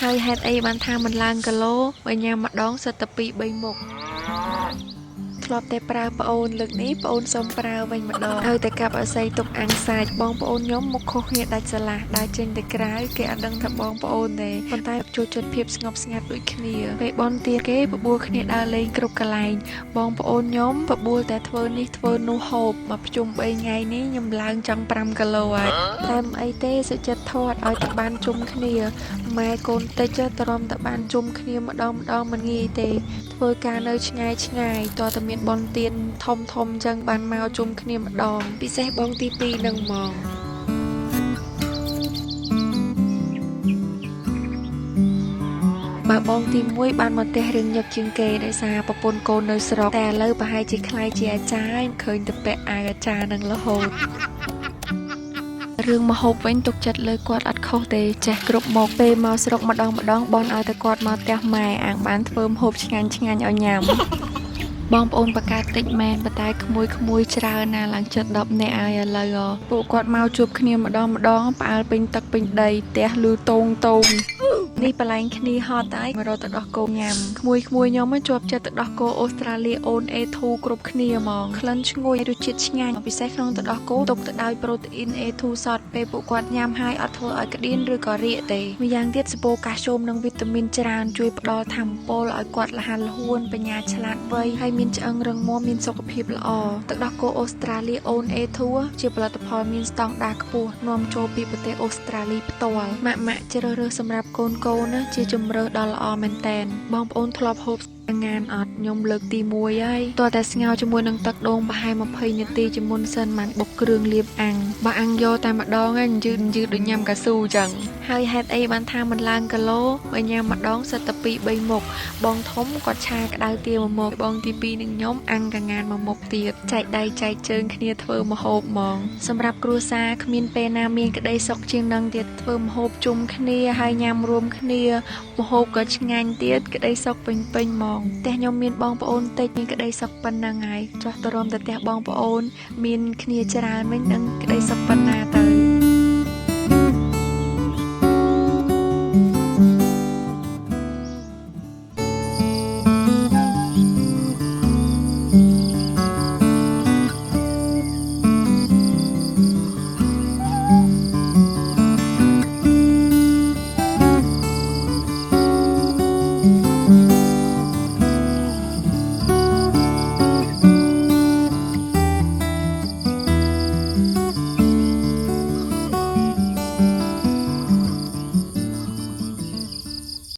ហើយហេតុអីបានថាមិនឡើងគីឡូបើញ៉ាំម្ដងសិតតែ2-3មុខធ្លាប់តែប្រើប្អូនលើកនេះប្អូនសុំប្រើវិញម្ដងឲ្យតែកាប់អស័យទុកអាំងសាច់បងប្អូនខ្ញុំមុខខុសគ្នាដាច់ស្រឡះដើរចេញទៅក្រៅគេអត់ដឹងថាបងប្អូនទេប៉ុន្តែចូលចិត្តភាពស្ងប់ស្ងាត់ដូចគ្នាពេលបនទៀតគេបបួលគ្នាដើរលេងគ្រប់កន្លែងបងប្អូនខ្ញុំបបួលតែធ្វើនេះធ្វើនោះហូបមកភ្ជុំ3ថ្ងៃនេះខ្ញុំឡើងចង់5គីឡូហើយតែមិនអីទេសុចិត្តធាត់ឲ្យតែបានជុំគ្នាម៉ែកូនតិចទ្រាំតែបានជុំគ្នាម្ដងមិនងាយទេធ្វើការនៅឆ្ងាយតើតែមានបនទៀនធំចឹងបានមកជុំគ្នាម្ដងពិសេសបងទី2នឹងហ្មងបើបងទី1បានមកផ្ទះរឿងញឹកជាងគេដោយសារប្រពន្ធកូននៅស្រុកតែឥឡូវប្រហែលជាខ្លាយជាអាចារ្យឃើញតែពាក់អាវអាចារ្យនឹងរហូតរឿងមហូបវិញទុកចិត្តលើគាត់អត់ខុសទេចេះគ្រប់មកពេលមកស្រុកម្ដងបនឲ្យតែគាត់មកផ្ទះម៉ែអាងបានធ្វើម្ហូបឆ្ងាញ់ឲ្យញ៉ាំបងប្អូនបកាតិចមែនប៉ុន្តែក្មួយច្រើនណាឡើងចិត្ត10នាក់ហើយឥឡូវពួកគាត់មកជួបគ្នាម្ដងផ្អើលពេញទឹកពេញដីផ្ទះលឺតងនេះបលែងគ្នាហត់តែមករកទឹកដោះគោញ៉ាំក្មួយខ្ញុំជាប់ចិត្តទឹកដោះគោអូស្ត្រាលីអូន A2 គ្រប់គ្នាហ្មងក្លិនឈ្ងុយរសជាតិឆ្ងាញ់ពិសេសក្នុងទឹកដោះគោទុកទៅដោយប្រូតេអ៊ីន A2 សតពេលពួកគាត់ញ៉ាំហើយអត់ធ្វើឲ្យក្តៀនឬក៏រាកទេម្យ៉ាងទៀតសបូកាល់ស្យូមនិងវីតាមីនច្រើនជួយផ្ដល់ថាមពលឲ្យគាត់លះលហួនបញ្ញាឆ្លាតវៃហើយមានឆ្អឹងរឹងមាំមានសុខភាពល្អទឹកដោះគោអូស្ត្រាលីអូន A2 ជាផលិតផលមានស្តង់ដារខ្ពស់នាំចូលពីប្រទេសអូស្ត្រាលីផ្ទាល់ម៉ាក់ជ្រើសរើសសម្រាប់កូនណាជាជំរើសដ៏ល្អមែនតែនបងប្អូនធ្លាប់ហូបងានអត់ខ្ញុំលើកទី1ហើយតើតែស្ងោរជាមួយនឹងទឹកដូងប្រហែល20នាទីជាមុនសិនបានបុកគ្រឿងលាបអាំងបើអាំងយកតែម្ដងហ្នឹងយឺតដូចញ៉ាំកៅស៊ូចឹងហើយហេតុអីបានថាមិនឡើងគីឡូបើញ៉ាំម្ដងសិតតែ2-3មុខបងធំគាត់ឆាក្តៅទា1មុខបងទី2នឹងខ្ញុំអាំងកងាន1មុខទៀតចែកដៃចែកជើងគ្នាធ្វើម្ហូបហ្មងសម្រាប់គ្រួសារគ្មានពេលណាមានក្តីសុខជាងនឹងទៀតធ្វើម្ហូបជុំគ្នាហើយញ៉ាំរួមគ្នាម្ហូបក៏ឆ្ងាញ់ទៀតក្តីសុខពេញហ្មងផ្ទះខ្ញុំមានបងប្អូនតិចមានក្តីសុខប៉ុណ្ណឹងហើយចោះទៅរំទៅផ្ទះបងប្អូនមានគ្នាច្រើនវិញនឹងក្តីសុខប៉ុណ្ណា